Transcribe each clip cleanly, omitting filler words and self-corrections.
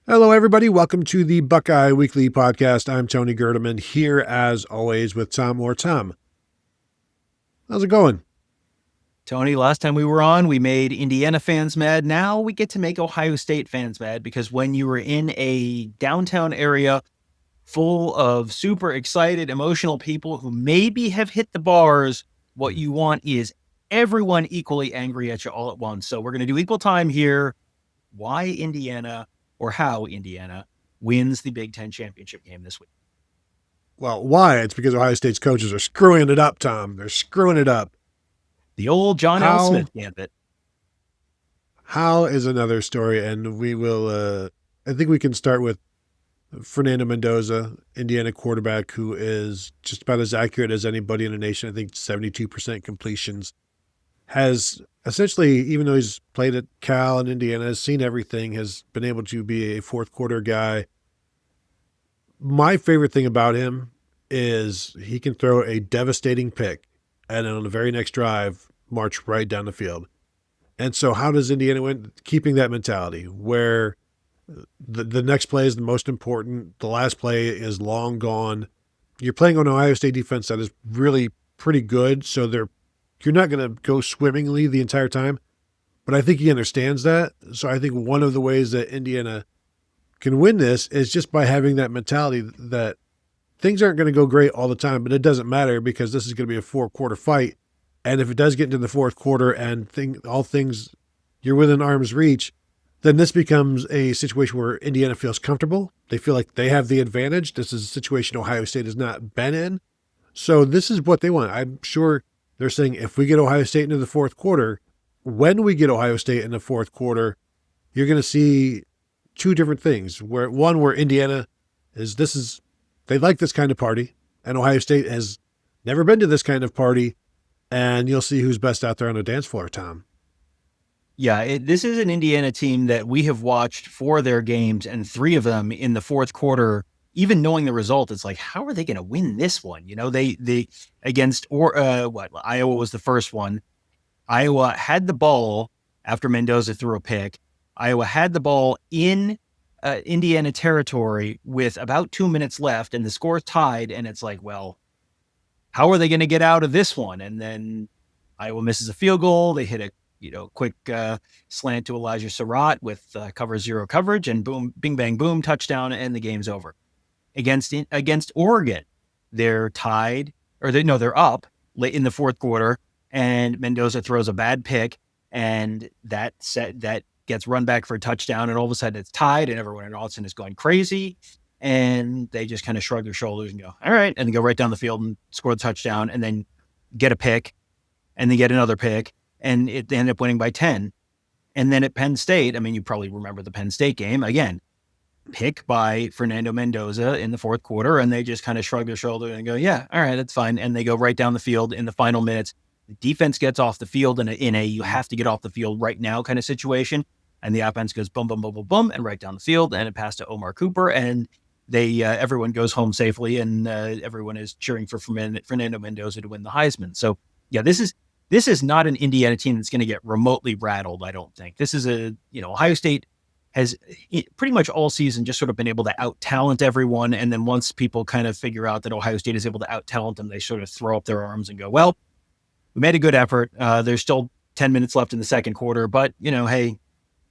Hello, everybody. Welcome to the Buckeye Weekly Podcast. I'm Tony Gerdeman, here as always with Tom Orr. Tom, how's it going? Tony, last time we were on, we made Indiana fans mad. Now we get to make Ohio State fans mad because when you were in a downtown area full of super excited, emotional people who maybe have hit the bars, what you want is everyone equally angry at you all at once. So we're going to do equal time here. Why Indiana, or how Indiana, wins the Big Ten championship game this week. Well, why? It's because Ohio State's coaches are screwing it up, Tom. They're screwing it up. The old John L. Smith gambit. How is another story, and we will, I think we can start with Fernando Mendoza, Indiana quarterback, who is just about as accurate as anybody in the nation. I think 72% completions. Has essentially, even though he's played at Cal and Indiana, has seen everything, has been able to be a fourth quarter guy. My favorite thing about him is he can throw a devastating pick and then on the very next drive, march right down the field. And so how does Indiana win? Keeping that mentality where the next play is the most important. The last play is long gone. You're playing on an Ohio State defense that is really pretty good. So you're not going to go swimmingly the entire time, but I think he understands that. So I think one of the ways that Indiana can win this is just by having that mentality that things aren't going to go great all the time, but it doesn't matter because this is going to be a 4-quarter fight. And if it does get into the fourth quarter and all things you're within arm's reach, then this becomes a situation where Indiana feels comfortable. They feel like they have the advantage. This is a situation Ohio State has not been in. So this is what they want. I'm sure they're saying if we get Ohio State into the fourth quarter, when we get Ohio State in the fourth quarter, you're going to see two different things. Where Indiana they like this kind of party, and Ohio State has never been to this kind of party, and you'll see who's best out there on the dance floor, Tom. Yeah, this is an Indiana team that we have watched 4 of their games, and 3 of them in the fourth quarter. Even knowing the result, it's like, how are they going to win this one? You know, they against Iowa was the first one. Iowa had the ball after Mendoza threw a pick. Iowa had the ball in Indiana territory with about 2 minutes left, and the score tied. And it's like, well, how are they going to get out of this one? And then Iowa misses a field goal. They hit a quick slant to Elijah Surratt with cover 0 coverage, and boom, bing, bang, boom, touchdown, and the game's over. Against Oregon, they're tied, they're up late in the fourth quarter, and Mendoza throws a bad pick, and that gets run back for a touchdown, and all of a sudden it's tied, and everyone in Austin is going crazy, and they just kind of shrug their shoulders and go, all right, and then go right down the field and score the touchdown, and then get a pick, and then get another pick, and they end up winning by 10. And then at Penn State, I mean, you probably remember the Penn State game, again, pick by Fernando Mendoza in the fourth quarter, and they just kind of shrug their shoulder and go, yeah, all right, that's fine. And they go right down the field in the final minutes. The defense gets off the field in a you have to get off the field right now kind of situation. And the offense goes boom, boom, boom, boom, boom, and right down the field, and it passed to Omar Cooper, and they everyone goes home safely, and everyone is cheering for Fernando Mendoza to win the Heisman. So yeah, this is not an Indiana team that's going to get remotely rattled, I don't think. This is Ohio State has pretty much all season just sort of been able to out-talent everyone. And then once people kind of figure out that Ohio State is able to out-talent them, they sort of throw up their arms and go, well, we made a good effort. There's still 10 minutes left in the second quarter, but, hey,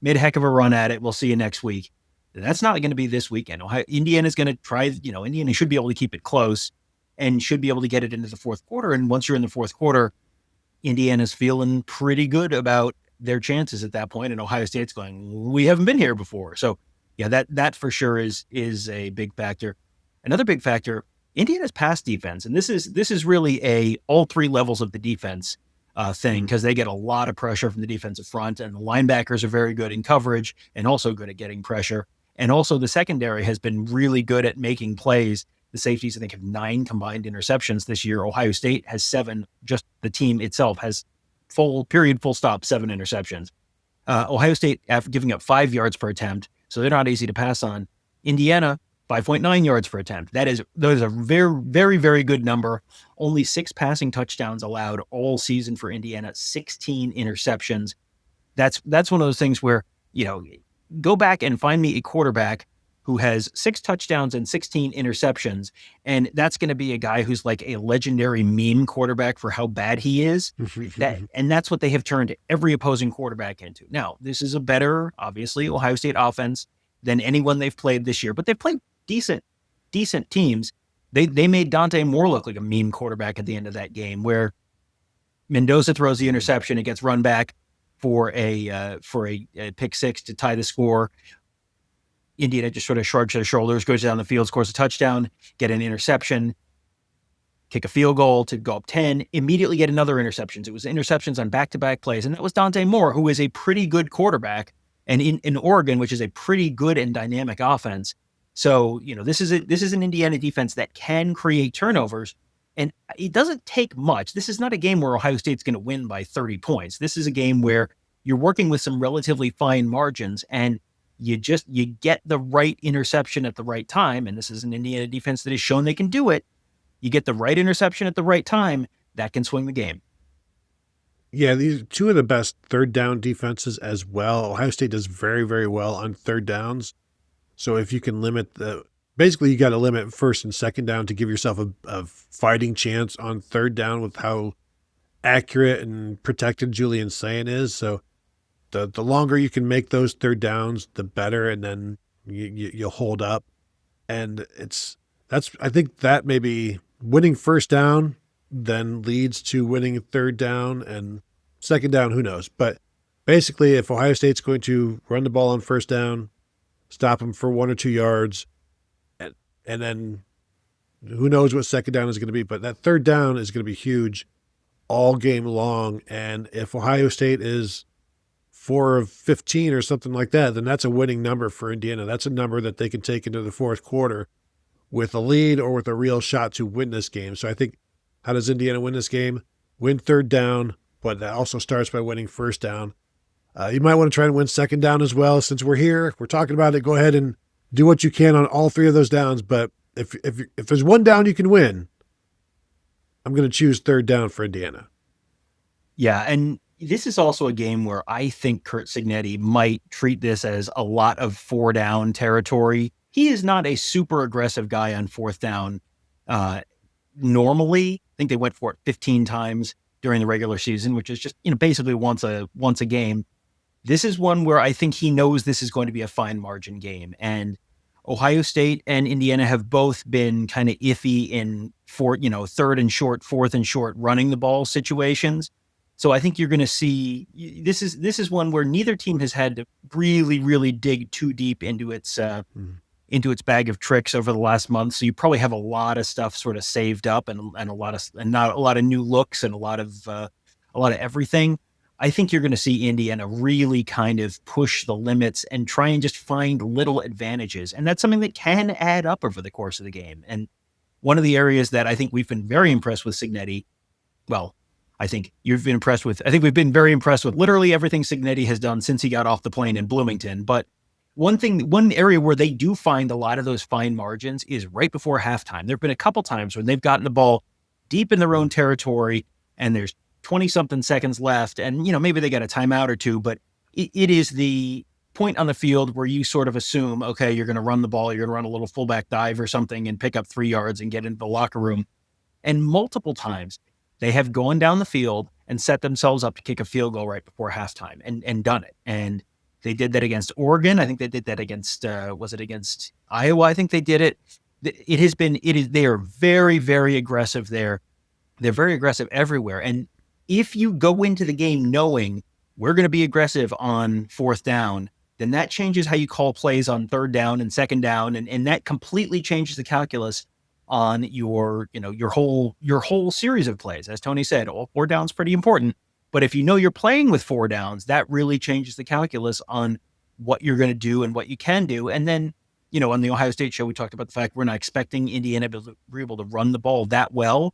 made a heck of a run at it. We'll see you next week. That's not going to be this weekend. Indiana's going to try, Indiana should be able to keep it close and should be able to get it into the fourth quarter. And once you're in the fourth quarter, Indiana's feeling pretty good about their chances at that point, and Ohio State's going, we haven't been here before. So yeah, that for sure is a big factor. Another big factor, Indiana's pass defense. And this is really all 3 levels of the defense thing, because they get a lot of pressure from the defensive front, and the linebackers are very good in coverage and also good at getting pressure. And also the secondary has been really good at making plays. The safeties, I think, have 9 combined interceptions this year. Ohio State has 7. Just the team itself has full stop, 7 interceptions. Ohio State, after giving up 5 yards per attempt, so they're not easy to pass on. Indiana, 5.9 yards per attempt. That is a very, very, very good number. Only 6 passing touchdowns allowed all season for Indiana, 16 interceptions. That's one of those things where, go back and find me a quarterback who has 6 touchdowns and 16 interceptions. And that's going to be a guy who's like a legendary meme quarterback for how bad he is. And that's what they have turned every opposing quarterback into. Now, this is a better, obviously, Ohio State offense than anyone they've played this year, but they've played decent teams. They made Dante Moore look like a meme quarterback at the end of that game, where Mendoza throws the interception, it gets run back for a pick six to tie the score. Indiana just sort of shrugs their shoulders, goes down the field, scores a touchdown, get an interception, kick a field goal to go up 10, immediately get another interception. It was interceptions on back-to-back plays, and that was Dante Moore, who is a pretty good quarterback, and in Oregon, which is a pretty good and dynamic offense. So, this is an Indiana defense that can create turnovers, and it doesn't take much. This is not a game where Ohio State's going to win by 30 points. This is a game where you're working with some relatively fine margins, and you get the right interception at the right time. And this is an Indiana defense that has shown they can do it. You get the right interception at the right time, that can swing the game. Yeah, these are two of the best third down defenses as well. Ohio State does very, very well on third downs. So if you can basically you got to limit first and second down to give yourself a fighting chance on third down with how accurate and protected Julian Sayin is. So the longer you can make those third downs, the better, and then you'll hold up. And I think that maybe winning first down then leads to winning third down, and second down, who knows. But basically, if Ohio State's going to run the ball on first down, stop them for 1 or 2 yards, and then who knows what second down is going to be. But that third down is going to be huge all game long. And if Ohio State is 4 of 15 or something like that, then that's a winning number for Indiana. That's a number that they can take into the fourth quarter with a lead or with a real shot to win this game. So I think, how does Indiana win this game? Win third down, but that also starts by winning first down. You might want to try and win second down as well. Since we're here, we're talking about it, go ahead and do what you can on all 3 of those downs. But if there's one down you can win, I'm going to choose third down for Indiana. Yeah, and this is also a game where I think Curt Cignetti might treat this as a lot of 4 down territory. He is not a super aggressive guy on fourth down. Normally, I think they went for it 15 times during the regular season, which is just, basically once a game. This is one where I think he knows this is going to be a fine margin game. And Ohio State and Indiana have both been kind of iffy in third and short, fourth and short running the ball situations. So I think you're going to see this is one where neither team has had to really, really dig too deep into its bag of tricks over the last month. So you probably have a lot of stuff sort of saved up and not a lot of new looks and a lot of everything. I think you're going to see Indiana really kind of push the limits and try and just find little advantages. And that's something that can add up over the course of the game. And one of the areas that I think we've been very impressed with Cignetti, I think we've been very impressed with literally everything Cignetti has done since he got off the plane in Bloomington. But one area where they do find a lot of those fine margins is right before halftime. There've been a couple times when they've gotten the ball deep in their own territory and there's 20-something seconds left, and maybe they got a timeout or two, but it is the point on the field where you sort of assume, okay, you're going to run the ball, you're going to run a little fullback dive or something and pick up 3 yards and get into the locker room. And multiple times they have gone down the field and set themselves up to kick a field goal right before halftime and done it. And they did that against Oregon. I think they did that against, was it against Iowa? I think they did it. They are very, very aggressive there. They're very aggressive everywhere. And if you go into the game knowing we're going to be aggressive on fourth down, then that changes how you call plays on third down and second down. And that completely changes the calculus on your whole series of plays. As Tony said, all 4 downs pretty important. But if you're playing with 4 downs, that really changes the calculus on what you're going to do and what you can do. And then, on the Ohio State show, we talked about the fact we're not expecting Indiana to be able to run the ball that well.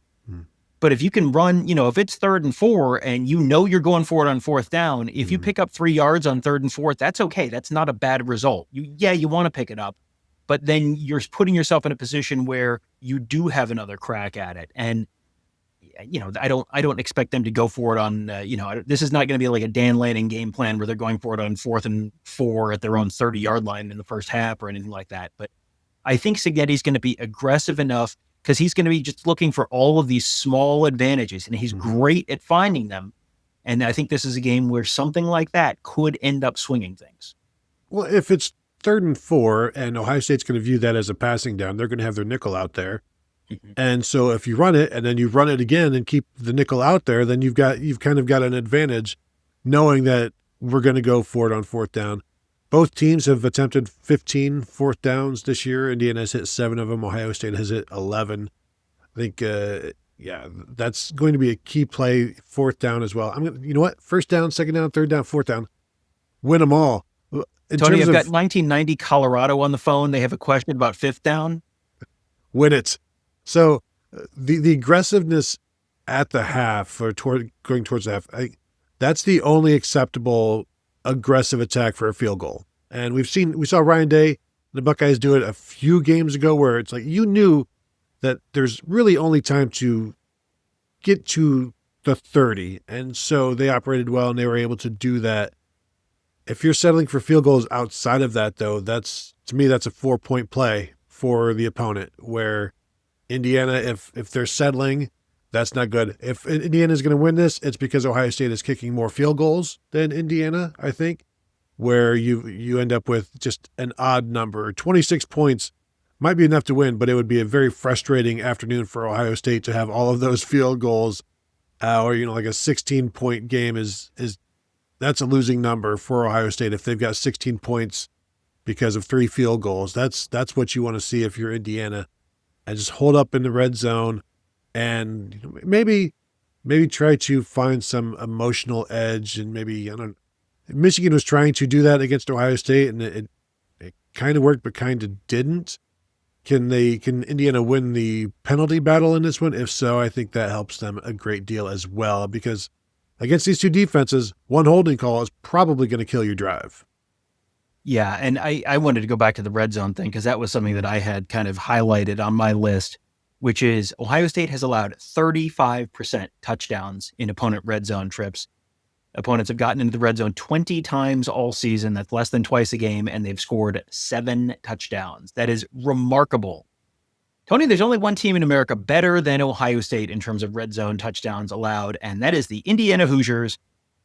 But if you can run, if it's 3rd and 4 and you're going for it on fourth down, if you pick up 3 yards on 3rd and 4th, that's okay. That's not a bad result. You want to pick it up, but then you're putting yourself in a position where you do have another crack at it. And I don't expect them to go for it on, this is not going to be like a Dan Lanning game plan where they're going for it on 4th and 4 at their own 30-yard line in the first half or anything like that. But I think Signetti's going to be aggressive enough because he's going to be just looking for all of these small advantages, and he's great at finding them. And I think this is a game where something like that could end up swinging things. Well, if it's 3rd and 4 and Ohio State's going to view that as a passing down, they're going to have their nickel out there. And so if you run it and then you run it again and keep the nickel out there, then you've kind of got an advantage knowing that we're going to go for it on 4th down. Both teams have attempted 15 4th downs this year. Indiana has hit 7 of them. Ohio State has hit 11. I think, that's going to be a key play, 4th down as well. You know what? 1st down, 2nd down, 3rd down, 4th down. Win them all. Tony, I've got 1990 Colorado on the phone. They have a question about 5th down. Win it. So the aggressiveness at the half or going towards the half, that's the only acceptable aggressive attack for a field goal. And we saw Ryan Day, the Buckeyes, do it a few games ago where it's like you knew that there's really only time to get to the 30. And so they operated well and they were able to do that. If you're settling for field goals outside of that, though, to me, that's a 4-point play for the opponent where Indiana, if they're settling, that's not good. If Indiana's going to win this, it's because Ohio State is kicking more field goals than Indiana, I think, where you end up with just an odd number. 26 points might be enough to win, but it would be a very frustrating afternoon for Ohio State to have all of those field goals, or like a 16-point game that's a losing number for Ohio State. If they've got 16 points because of 3 field goals, that's what you want to see if you're Indiana. And just hold up in the red zone and maybe try to find some emotional edge. And Michigan was trying to do that against Ohio State and it kind of worked, but kind of didn't. Can Indiana win the penalty battle in this one? If so, I think that helps them a great deal as well, because against these two defenses, one holding call is probably going to kill your drive. Yeah, and I wanted to go back to the red zone thing because that was something that I had kind of highlighted on my list, which is Ohio State has allowed 35% touchdowns in opponent red zone trips. Opponents have gotten into the red zone 20 times all season. That's less than twice a game, and they've scored 7 touchdowns. That is remarkable. Tony, there's only one team in America better than Ohio State in terms of red zone touchdowns allowed, and that is the Indiana Hoosiers,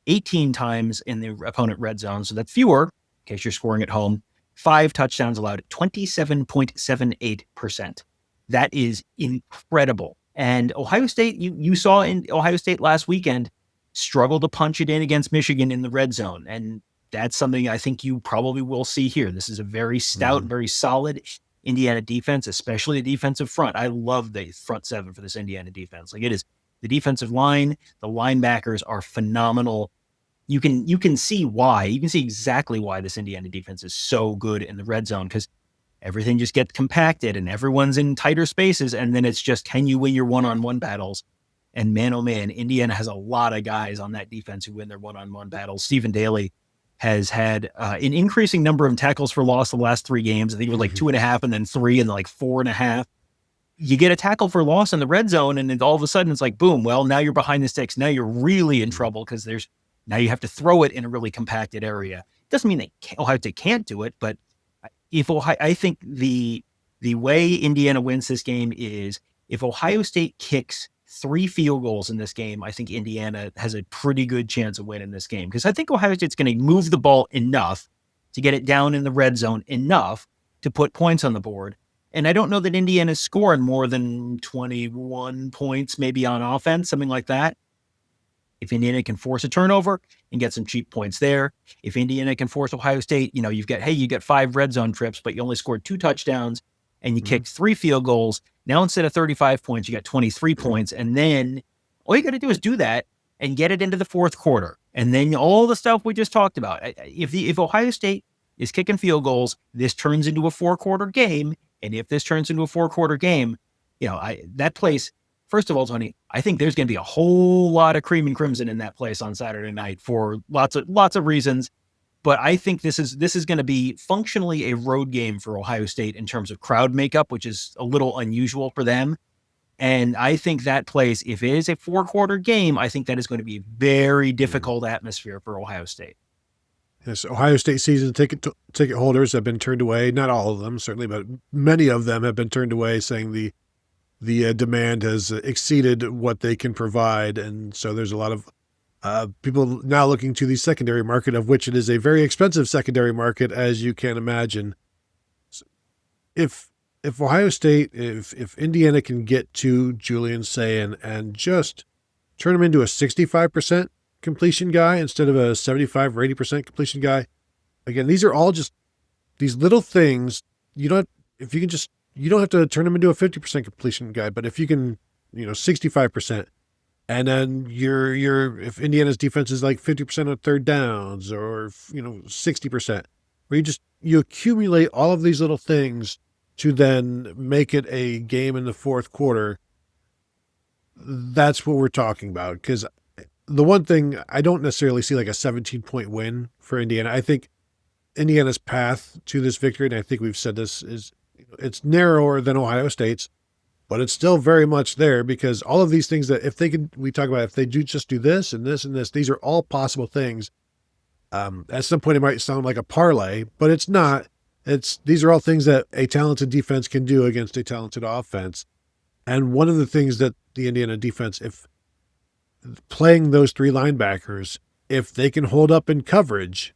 18 times in the opponent red zone. So that's fewer, in case you're scoring at home. 5 touchdowns allowed, 27.78%. That is incredible. And Ohio State, you saw in Ohio State last weekend, struggle to punch it in against Michigan in the red zone. And that's something I think you probably will see here. This is a very stout, very solid Indiana defense, especially the defensive front. I love the front 7 for this Indiana defense. Like, it is the defensive line, the linebackers are phenomenal. You can see why. You can see exactly why this Indiana defense is so good in the red zone, because everything just gets compacted and everyone's in tighter spaces. And then it's just, can you win your one-on-one battles? And man, oh man, Indiana has a lot of guys on that defense who win their one-on-one battles. Stephen Daly has had an increasing number of tackles for loss the last 3 games. I think it was like 2.5 and then 3 and then like 4.5. You get a tackle for loss in the red zone and then all of a sudden it's like, boom, well, now you're behind the sticks. Now you're really in trouble because now you have to throw it in a really compacted area. Doesn't mean Ohio State can't do it, but I think the way Indiana wins this game is if Ohio State kicks 3 field goals in this game, I think Indiana has a pretty good chance of winning this game, because I think Ohio State's going to move the ball enough to get it down in the red zone enough to put points on the board. And I don't know that Indiana's scoring more than 21 points, maybe on offense, something like that. If Indiana can force a turnover and get some cheap points there, if Indiana can force Ohio State, you get 5 red zone trips, but you only scored 2 touchdowns and you kicked 3 field goals. Now, instead of 35 points, you got 23 points. And then all you got to do is do that and get it into the 4th quarter. And then all the stuff we just talked about. If Ohio State is kicking field goals, this turns into a 4-quarter game. And if this turns into a 4-quarter game, that place, first of all, Tony, I think there's going to be a whole lot of cream and crimson in that place on Saturday night for lots of reasons. But I think this is going to be functionally a road game for Ohio State in terms of crowd makeup, which is a little unusual for them. And I think that place, if it is a 4-quarter game, I think that is going to be a very difficult atmosphere for Ohio State. Yes, Ohio State season ticket holders have been turned away. Not all of them, certainly, but many of them have been turned away, saying the demand has exceeded what they can provide, and so there's a lot of people now looking to the secondary market, of which it is a very expensive secondary market, as you can imagine. If Ohio State, if Indiana can get to Julian Sayin and just turn him into a 65% completion guy instead of a 75 or 80% completion guy, again, these are all just these little things. You don't have to turn him into a 50% completion guy, but if you can, 65%, and then if Indiana's defense is like 50% on third downs or 60%, where you accumulate all of these little things to then make it a game in the fourth quarter. That's what we're talking about. Because the one thing, I don't necessarily see like a 17-point win for Indiana. I think Indiana's path to this victory, and I think we've said this, is it's narrower than Ohio State's, but it's still very much there, because all of these things that if they do just do this and this and this, these are all possible things. At some point it might sound like a parlay, but it's not. These are all things that a talented defense can do against a talented offense. And one of the things that the Indiana defense, if playing those three linebackers, if they can hold up in coverage,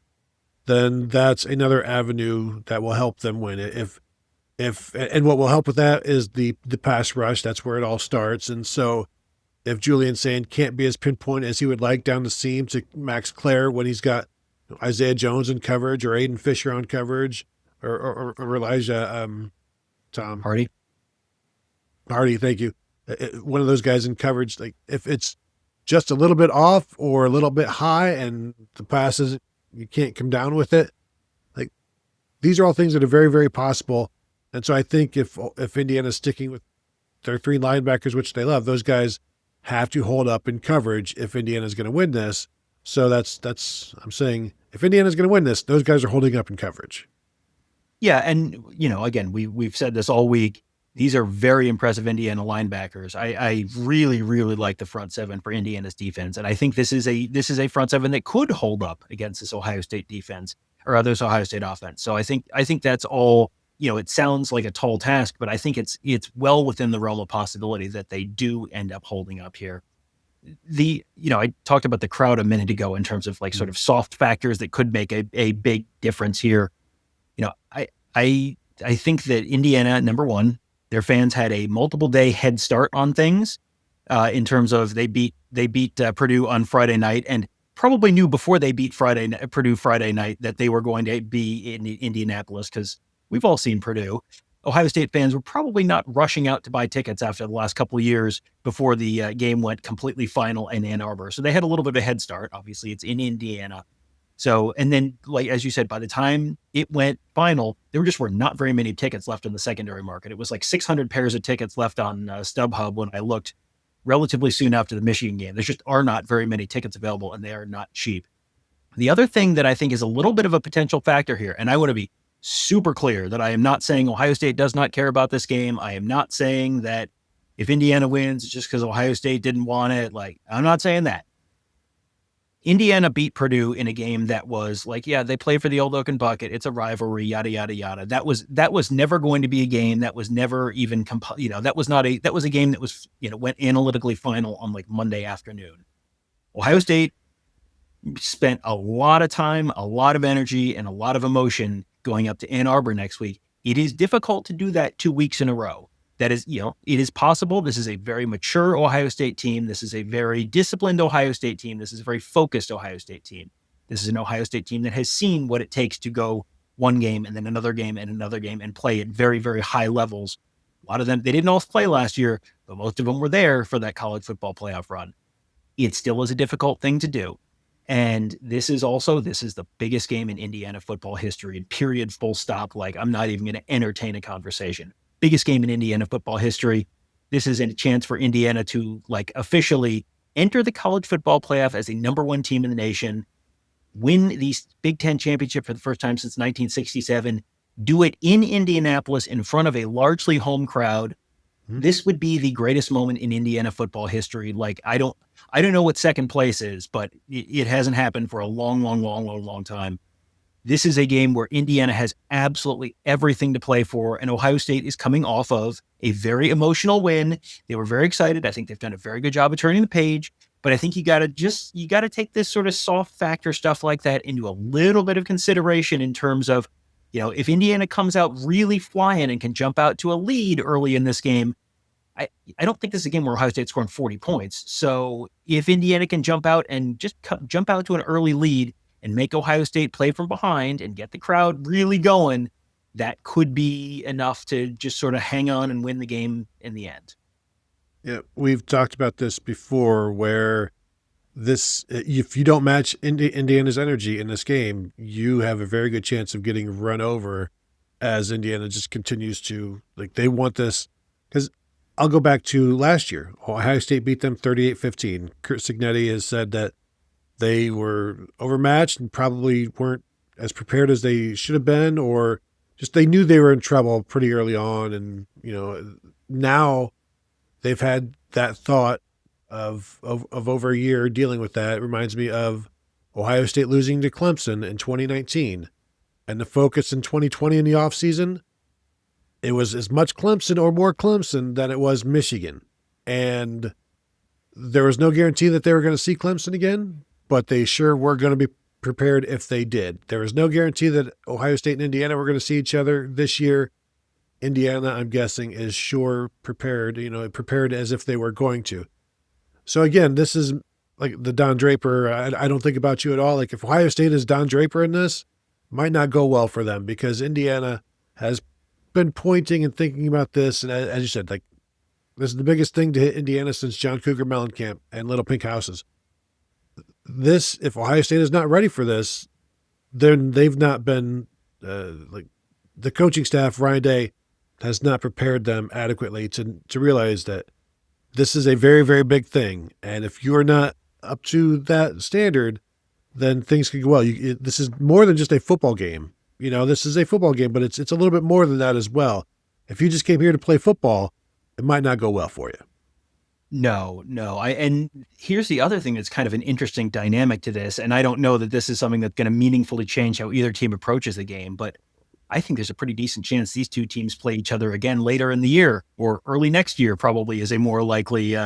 then that's another avenue that will help them win. And what will help with that is the pass rush. That's where it all starts. And so if Julian Sayin can't be as pinpoint as he would like down the seam to Max Clare when he's got Isaiah Jones in coverage or Aiden Fisher on coverage, or Elijah Hardy, thank you. One of those guys in coverage, like if it's just a little bit off or a little bit high and the passes, you can't come down with it. Like, these are all things that are very, very possible. And so I think if Indiana's sticking with their three linebackers, which they love, those guys have to hold up in coverage if Indiana's going to win this. So I'm saying if Indiana's going to win this, those guys are holding up in coverage. Yeah, and again, we've said this all week. These are very impressive Indiana linebackers. I really, really like the front seven for Indiana's defense, and I think this is a front seven that could hold up against this Ohio State defense or this Ohio State offense. So I think that's all. It sounds like a tall task, but I think it's well within the realm of possibility that they do end up holding up here. I talked about the crowd a minute ago in terms of like sort of soft factors that could make a big difference here. I think that Indiana, number one, their fans had a multiple day head start on things in terms of they beat Purdue on Friday night, and probably knew before they beat Purdue Friday night that they were going to be in Indianapolis, because we've all seen Purdue. Ohio State fans were probably not rushing out to buy tickets after the last couple of years before the game went completely final in Ann Arbor. So they had a little bit of a head start. Obviously, it's in Indiana. So, and then, like, as you said, by the time it went final, there were not very many tickets left in the secondary market. It was like 600 pairs of tickets left on StubHub when I looked relatively soon after the Michigan game. There just are not very many tickets available, and they are not cheap. The other thing that I think is a little bit of a potential factor here, and I want to be super clear that I am not saying Ohio State does not care about this game. I am not saying that if Indiana wins, it's just because Ohio State didn't want it. Like, I'm not saying that. Indiana beat Purdue in a game that was like, yeah, they play for the Old Oaken Bucket. It's a rivalry, yada, yada, yada. That was never going to be a game that was never even, that was a game that was, went analytically final on like Monday afternoon. Ohio State spent a lot of time, a lot of energy, and a lot of emotion going up to Ann Arbor next week. It is difficult to do that 2 weeks in a row. That is, it is possible. This is a very mature Ohio State team. This is a very disciplined Ohio State team. This is a very focused Ohio State team. This is an Ohio State team that has seen what it takes to go one game and then another game and another game and play at very, very high levels. A lot of them, they didn't all play last year, but most of them were there for that college football playoff run. It still is a difficult thing to do. And this is the biggest game in Indiana football history, period, full stop. Like, I'm not even going to entertain a conversation. Biggest game in Indiana football history. This is a chance for Indiana to like officially enter the college football playoff as a number one team in the nation, win the Big Ten championship for the first time since 1967, do it in Indianapolis in front of a largely home crowd, this would be the greatest moment in Indiana football history. Like, I don't know what second place is, but it hasn't happened for a long time. This is a game where Indiana has absolutely everything to play for, and Ohio State is coming off of a very emotional win. They were very excited. I think they've done a very good job of turning the page, but I think you got to take this sort of soft factor stuff like that into a little bit of consideration in terms of, if Indiana comes out really flying and can jump out to a lead early in this game, I don't think this is a game where Ohio State's scoring 40 points. So if Indiana can jump out and just jump out to an early lead and make Ohio State play from behind and get the crowd really going, that could be enough to just sort of hang on and win the game in the end. Yeah, we've talked about this before where if you don't match Indiana's energy in this game, you have a very good chance of getting run over as Indiana just continues to, they want this. Because I'll go back to last year. Ohio State beat them 38-15. Kurt Cignetti has said that they were overmatched and probably weren't as prepared as they should have been, or just they knew they were in trouble pretty early on. And, now they've had that thought of over a year dealing with that. It reminds me of Ohio State losing to Clemson in 2019. And the focus in 2020 in the offseason, it was as much Clemson or more Clemson than it was Michigan. And there was no guarantee that they were going to see Clemson again, but they sure were going to be prepared if they did. There was no guarantee that Ohio State and Indiana were going to see each other this year. Indiana, I'm guessing, is sure prepared, prepared as if they were going to. So again, this is like the Don Draper. I don't think about you at all. Like if Ohio State is Don Draper in this, might not go well for them because Indiana has been pointing and thinking about this. And as you said, this is the biggest thing to hit Indiana since John Cougar Mellencamp and Little Pink Houses. If Ohio State is not ready for this, then they've not been, the coaching staff, Ryan Day, has not prepared them adequately to realize that this is a very, very big thing. And if you're not up to that standard, then things could go well. This is more than just a football game. This is a football game, but it's a little bit more than that as well. If you just came here to play football, it might not go well for you. No. And here's the other thing that's kind of an interesting dynamic to this. And I don't know that this is something that's going to meaningfully change how either team approaches the game, but I think there's a pretty decent chance these two teams play each other again later in the year or early next year, probably is a more likely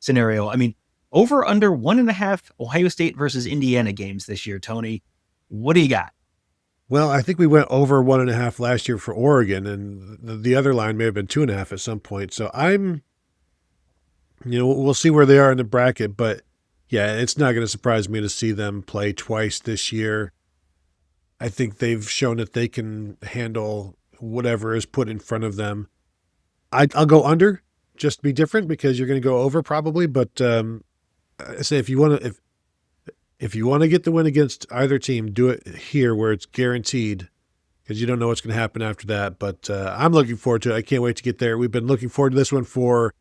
scenario. I mean, over under 1.5 Ohio State versus Indiana games this year, Tony. What do you got? Well, I think we went over 1.5 last year for Oregon, and the other line may have been 2.5 at some point. So we'll see where they are in the bracket, but yeah, it's not going to surprise me to see them play twice this year. I think they've shown that they can handle whatever is put in front of them. I'll go under just to be different because you're going to go over probably. But I say if you want to get the win against either team, do it here where it's guaranteed because you don't know what's going to happen after that. But I'm looking forward to it. I can't wait to get there. We've been looking forward to this one for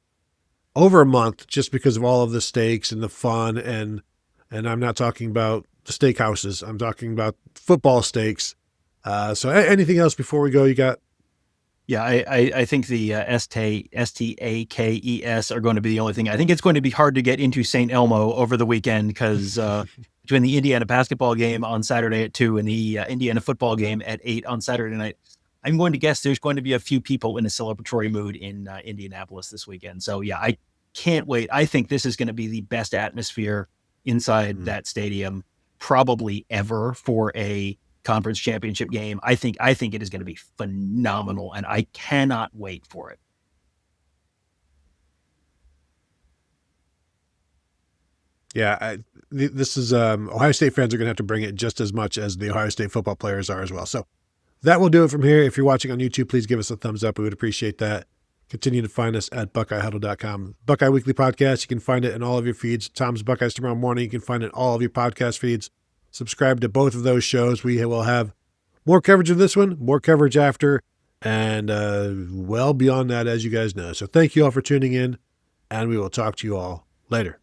over a month just because of all of the stakes and the fun. And I'm not talking about the steakhouses. I'm talking about football stakes. So anything else before we go you got? Yeah, I think the STAKES are going to be the only thing. I think it's going to be hard to get into St. Elmo over the weekend because between the Indiana basketball game on Saturday at 2 and the Indiana football game at 8 on Saturday night, I'm going to guess there's going to be a few people in a celebratory mood in Indianapolis this weekend. So yeah, I can't wait. I think this is going to be the best atmosphere inside that stadium probably ever for a conference championship game. I think it is going to be phenomenal, and I cannot wait for it. Yeah, this is Ohio State fans are going to have to bring it just as much as the Ohio State football players are as well. So that will do it from here. If you're watching on YouTube, please give us a thumbs up. We would appreciate that. Continue to find us at BuckeyeHuddle.com. Buckeye Weekly Podcast, you can find it in all of your feeds. Tom's Buckeyes tomorrow morning, you can find it in all of your podcast feeds. Subscribe to both of those shows. We will have more coverage of this one, more coverage after, and well beyond that, as you guys know. So thank you all for tuning in, and we will talk to you all later.